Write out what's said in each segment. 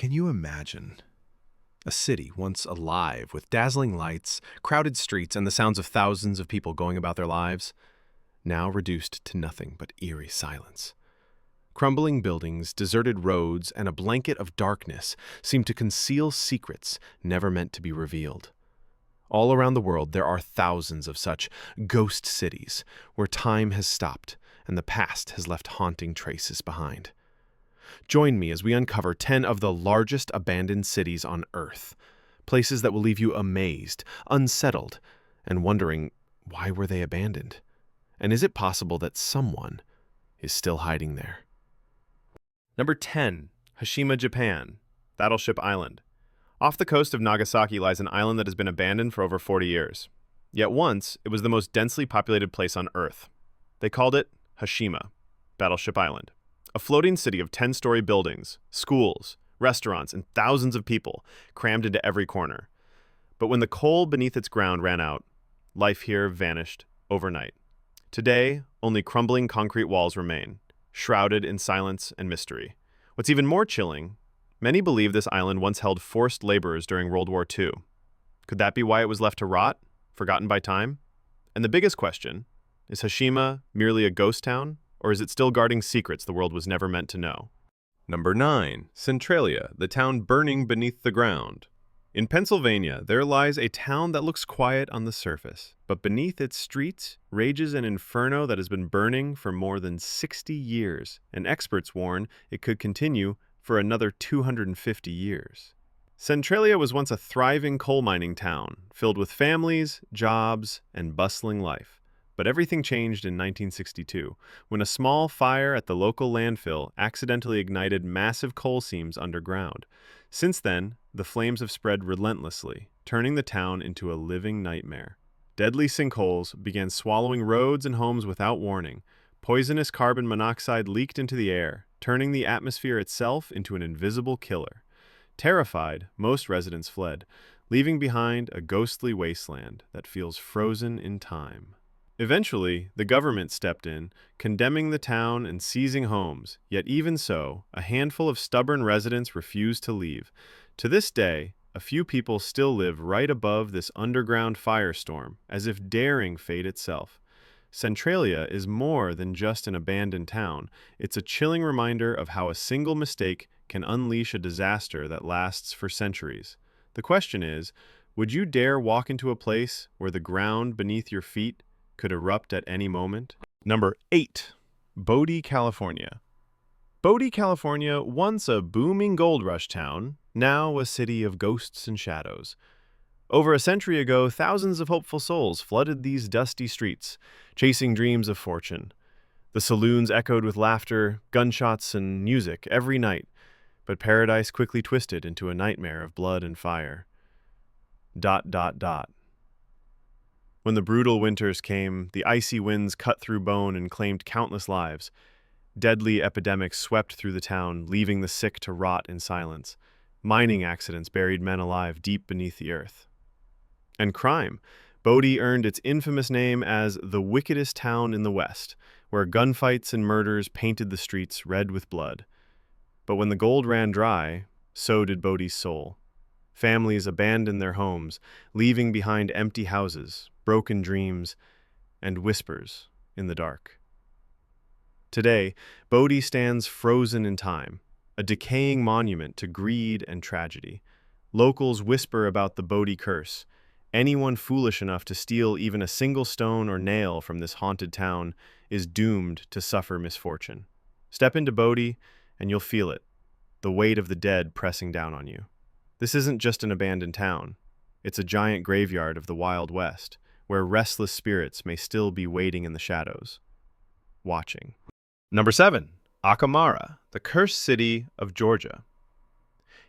Can you imagine a city once alive with dazzling lights, crowded streets, and the sounds of thousands of people going about their lives, now reduced to nothing but eerie silence? Crumbling buildings, deserted roads, and a blanket of darkness seem to conceal secrets never meant to be revealed. All around the world, there are thousands of such ghost cities where time has stopped and the past has left haunting traces behind. Join me as we uncover 10 of the largest abandoned cities on Earth, places that will leave you amazed, unsettled, and wondering, why were they abandoned? And is it possible that someone is still hiding there? Number 10, Hashima, Japan, Battleship Island. Off the coast of Nagasaki lies an island that has been abandoned for over 40 years. Yet once, it was the most densely populated place on Earth. They called it Hashima, Battleship Island, a floating city of 10-story buildings, schools, restaurants, and thousands of people crammed into every corner. But when the coal beneath its ground ran out, life here vanished overnight. Today, only crumbling concrete walls remain, shrouded in silence and mystery. What's even more chilling, many believe this island once held forced laborers during World War II. Could that be why it was left to rot, forgotten by time? And the biggest question, is Hashima merely a ghost town, or is it still guarding secrets the world was never meant to know? Number 9, Centralia, the town burning beneath the ground. In Pennsylvania, there lies a town that looks quiet on the surface, but beneath its streets rages an inferno that has been burning for more than 60 years, and experts warn it could continue for another 250 years. Centralia was once a thriving coal mining town, filled with families, jobs, and bustling life. But everything changed in 1962, when a small fire at the local landfill accidentally ignited massive coal seams underground. Since then, the flames have spread relentlessly, turning the town into a living nightmare. Deadly sinkholes began swallowing roads and homes without warning. Poisonous carbon monoxide leaked into the air, turning the atmosphere itself into an invisible killer. Terrified, most residents fled, leaving behind a ghostly wasteland that feels frozen in time. Eventually, the government stepped in, condemning the town and seizing homes, yet even so, a handful of stubborn residents refused to leave. To this day, a few people still live right above this underground firestorm, as if daring fate itself. Centralia is more than just an abandoned town. It's a chilling reminder of how a single mistake can unleash a disaster that lasts for centuries. The question is, would you dare walk into a place where the ground beneath your feet could erupt at any moment? Number 8, Bodie, California. Bodie, California, once a booming gold rush town, now a city of ghosts and shadows. Over a century ago, thousands of hopeful souls flooded these dusty streets, chasing dreams of fortune. The saloons echoed with laughter, gunshots, and music every night, but paradise quickly twisted into a nightmare of blood and fire. ... When the brutal winters came, the icy winds cut through bone and claimed countless lives. Deadly epidemics swept through the town, leaving the sick to rot in silence. Mining accidents buried men alive deep beneath the earth. And crime. Bodie earned its infamous name as the wickedest town in the West, where gunfights and murders painted the streets red with blood. But when the gold ran dry, so did Bodie's soul. Families abandoned their homes, leaving behind empty houses, broken dreams, and whispers in the dark. Today, Bodie stands frozen in time, a decaying monument to greed and tragedy. Locals whisper about the Bodie curse. Anyone foolish enough to steal even a single stone or nail from this haunted town is doomed to suffer misfortune. Step into Bodie, and you'll feel it, the weight of the dead pressing down on you. This isn't just an abandoned town. It's a giant graveyard of the Wild West, where restless spirits may still be waiting in the shadows, watching. Number 7, Akamara, the cursed city of Georgia.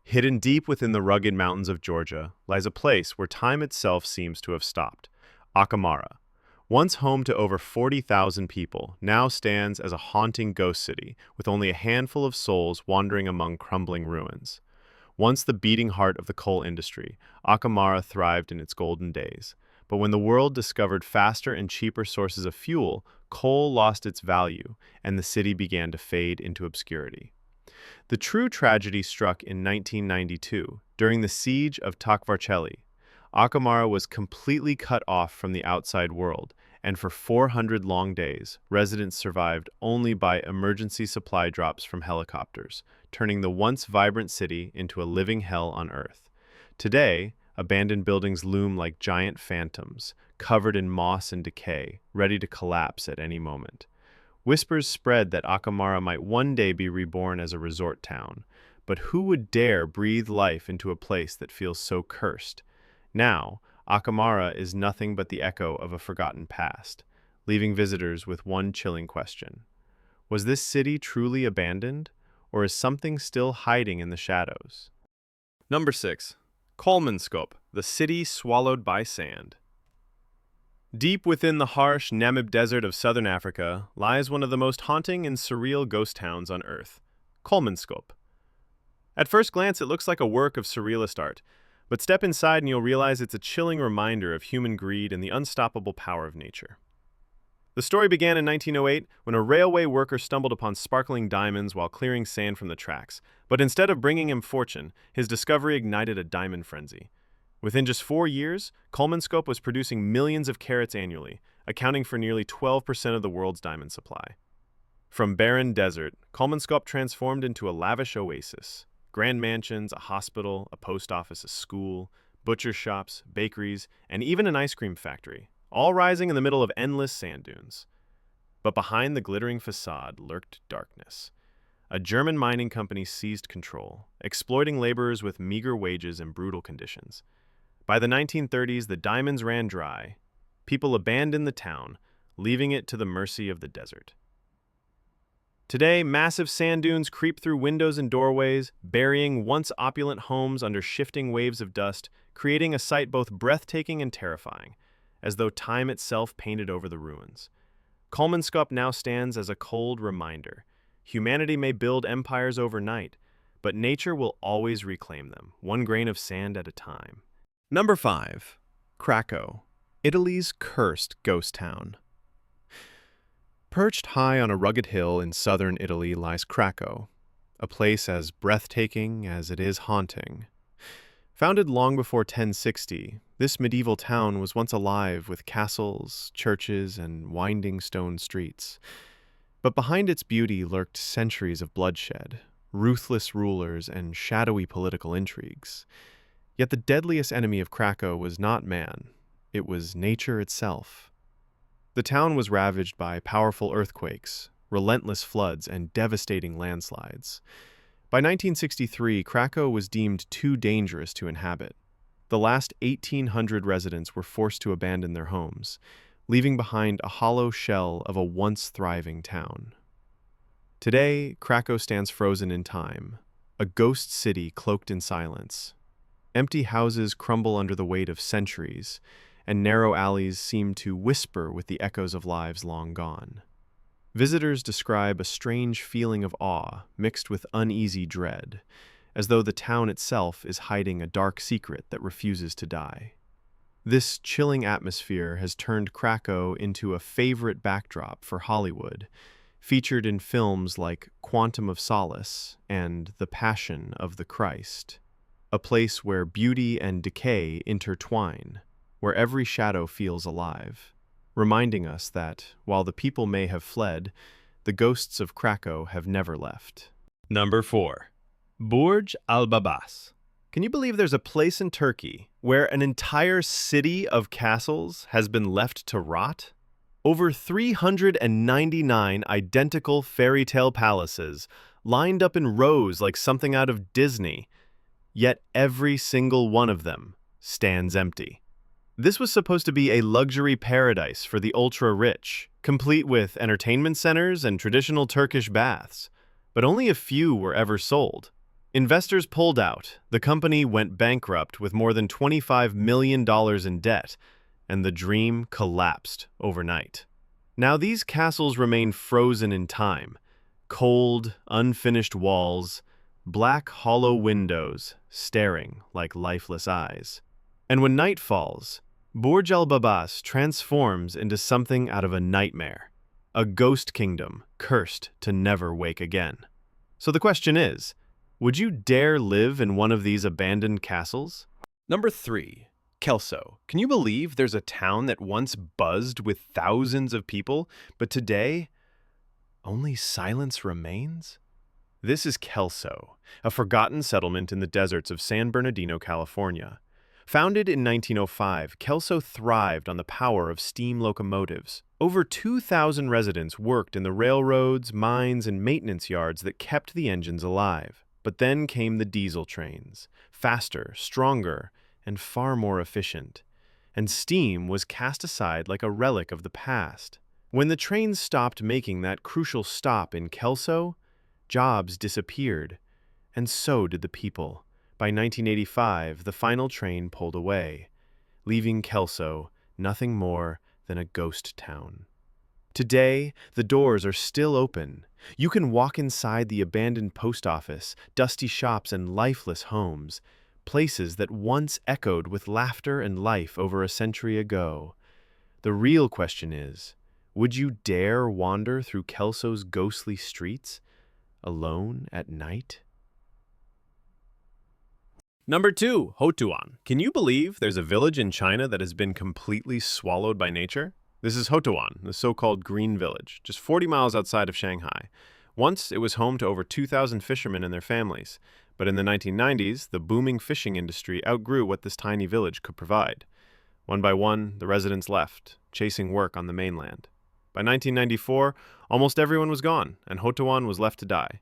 Hidden deep within the rugged mountains of Georgia lies a place where time itself seems to have stopped. Akamara, once home to over 40,000 people, now stands as a haunting ghost city with only a handful of souls wandering among crumbling ruins. Once the beating heart of the coal industry, Akamara thrived in its golden days. But when the world discovered faster and cheaper sources of fuel, coal lost its value, and the city began to fade into obscurity. The true tragedy struck in 1992, during the siege of Takvarceli. Akamara was completely cut off from the outside world, and for 400 long days, residents survived only by emergency supply drops from helicopters, turning the once vibrant city into a living hell on Earth. Today, abandoned buildings loom like giant phantoms, covered in moss and decay, ready to collapse at any moment. Whispers spread that Akamara might one day be reborn as a resort town, but who would dare breathe life into a place that feels so cursed? Now, Akamara is nothing but the echo of a forgotten past, leaving visitors with one chilling question. Was this city truly abandoned, or is something still hiding in the shadows? Number 6. Kolmanskop, the city swallowed by sand. Deep within the harsh Namib Desert of southern Africa lies one of the most haunting and surreal ghost towns on Earth, Kolmanskop. At first glance, it looks like a work of surrealist art, but step inside and you'll realize it's a chilling reminder of human greed and the unstoppable power of nature. The story began in 1908 when a railway worker stumbled upon sparkling diamonds while clearing sand from the tracks, but instead of bringing him fortune, his discovery ignited a diamond frenzy. Within just 4 years, Kolmanskop was producing millions of carats annually, accounting for nearly 12% of the world's diamond supply. From barren desert, Kolmanskop transformed into a lavish oasis. Grand mansions, a hospital, a post office, a school, butcher shops, bakeries, and even an ice cream factory, all rising in the middle of endless sand dunes. But behind the glittering facade lurked darkness. A German mining company seized control, exploiting laborers with meager wages and brutal conditions. By the 1930s, the diamonds ran dry. People abandoned the town, leaving it to the mercy of the desert. Today, massive sand dunes creep through windows and doorways, burying once opulent homes under shifting waves of dust, creating a sight both breathtaking and terrifying, as though time itself painted over the ruins. Kolmanskop now stands as a cold reminder. Humanity may build empires overnight, but nature will always reclaim them, one grain of sand at a time. Number 5. Krakow, Italy's cursed ghost town. Perched high on a rugged hill in southern Italy lies Krakow, a place as breathtaking as it is haunting. Founded long before 1060, this medieval town was once alive with castles, churches, and winding stone streets. But behind its beauty lurked centuries of bloodshed, ruthless rulers, and shadowy political intrigues. Yet the deadliest enemy of Krakow was not man, it was nature itself. The town was ravaged by powerful earthquakes, relentless floods, and devastating landslides. By 1963, Krakow was deemed too dangerous to inhabit. The last 1,800 residents were forced to abandon their homes, leaving behind a hollow shell of a once thriving town. Today, Krakow stands frozen in time, a ghost city cloaked in silence. Empty houses crumble under the weight of centuries, and narrow alleys seem to whisper with the echoes of lives long gone. Visitors describe a strange feeling of awe mixed with uneasy dread, as though the town itself is hiding a dark secret that refuses to die. This chilling atmosphere has turned Krakow into a favorite backdrop for Hollywood, featured in films like Quantum of Solace and The Passion of the Christ, a place where beauty and decay intertwine, where every shadow feels alive, reminding us that, while the people may have fled, the ghosts of Krakow have never left. Number 4. Burj al-Babas. Can you believe there's a place in Turkey where an entire city of castles has been left to rot? Over 399 identical fairy tale palaces lined up in rows like something out of Disney, yet every single one of them stands empty. This was supposed to be a luxury paradise for the ultra-rich, complete with entertainment centers and traditional Turkish baths, but only a few were ever sold. Investors pulled out, the company went bankrupt with more than $25 million in debt, and the dream collapsed overnight. Now these castles remain frozen in time, cold, unfinished walls, black hollow windows staring like lifeless eyes. And when night falls, Burj al-Babas transforms into something out of a nightmare, a ghost kingdom cursed to never wake again. So the question is, would you dare live in one of these abandoned castles? Number 3. Kelso. Can you believe there's a town that once buzzed with thousands of people, but today only silence remains? This is Kelso, a forgotten settlement in the deserts of San Bernardino, California. Founded in 1905, Kelso thrived on the power of steam locomotives. Over 2,000 residents worked in the railroads, mines, and maintenance yards that kept the engines alive. But then came the diesel trains, faster, stronger, and far more efficient. And steam was cast aside like a relic of the past. When the trains stopped making that crucial stop in Kelso, jobs disappeared, and so did the people. By 1985, the final train pulled away, leaving Kelso nothing more than a ghost town. Today, the doors are still open. You can walk inside the abandoned post office, dusty shops, and lifeless homes, places that once echoed with laughter and life over a century ago. The real question is, would you dare wander through Kelso's ghostly streets, alone at night? Number 2, Hotuan. Can you believe there's a village in China that has been completely swallowed by nature? This is Hotuan, the so-called Green Village, just 40 miles outside of Shanghai. Once, it was home to over 2,000 fishermen and their families, but in the 1990s, the booming fishing industry outgrew what this tiny village could provide. One by one, the residents left, chasing work on the mainland. By 1994, almost everyone was gone, and Hotuan was left to die.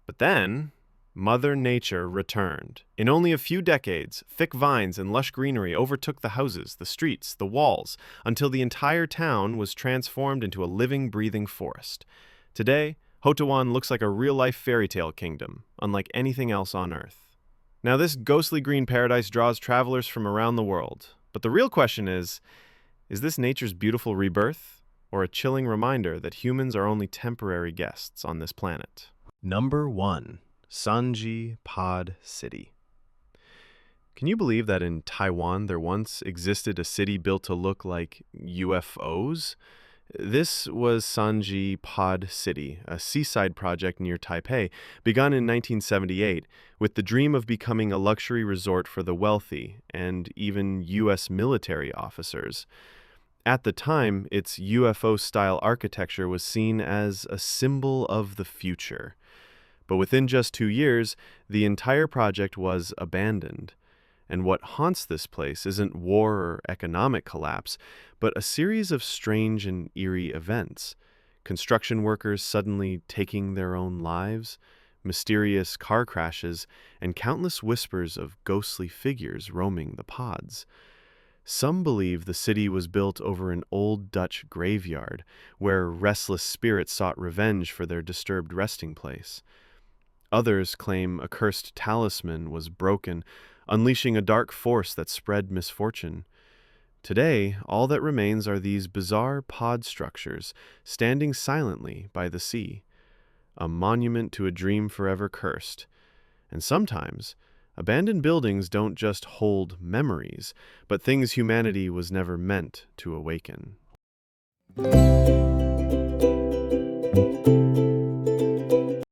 But then, Mother Nature returned. In only a few decades, thick vines and lush greenery overtook the houses, the streets, the walls, until the entire town was transformed into a living, breathing forest. Today, Hotuan looks like a real-life fairy tale kingdom, unlike anything else on Earth. Now, this ghostly green paradise draws travelers from around the world. But the real question is this nature's beautiful rebirth, or a chilling reminder that humans are only temporary guests on this planet? Number 1. Sanji Pod City. Can you believe that in Taiwan there once existed a city built to look like UFOs? This was Sanji Pod City, a seaside project near Taipei, begun in 1978, with the dream of becoming a luxury resort for the wealthy and even U.S. military officers. At the time, its UFO-style architecture was seen as a symbol of the future. But within just 2 years, the entire project was abandoned. And what haunts this place isn't war or economic collapse, but a series of strange and eerie events. Construction workers suddenly taking their own lives, mysterious car crashes, and countless whispers of ghostly figures roaming the pods. Some believe the city was built over an old Dutch graveyard, where restless spirits sought revenge for their disturbed resting place. Others claim a cursed talisman was broken, unleashing a dark force that spread misfortune. Today, all that remains are these bizarre pod structures, standing silently by the sea, a monument to a dream forever cursed. And sometimes, abandoned buildings don't just hold memories, but things humanity was never meant to awaken.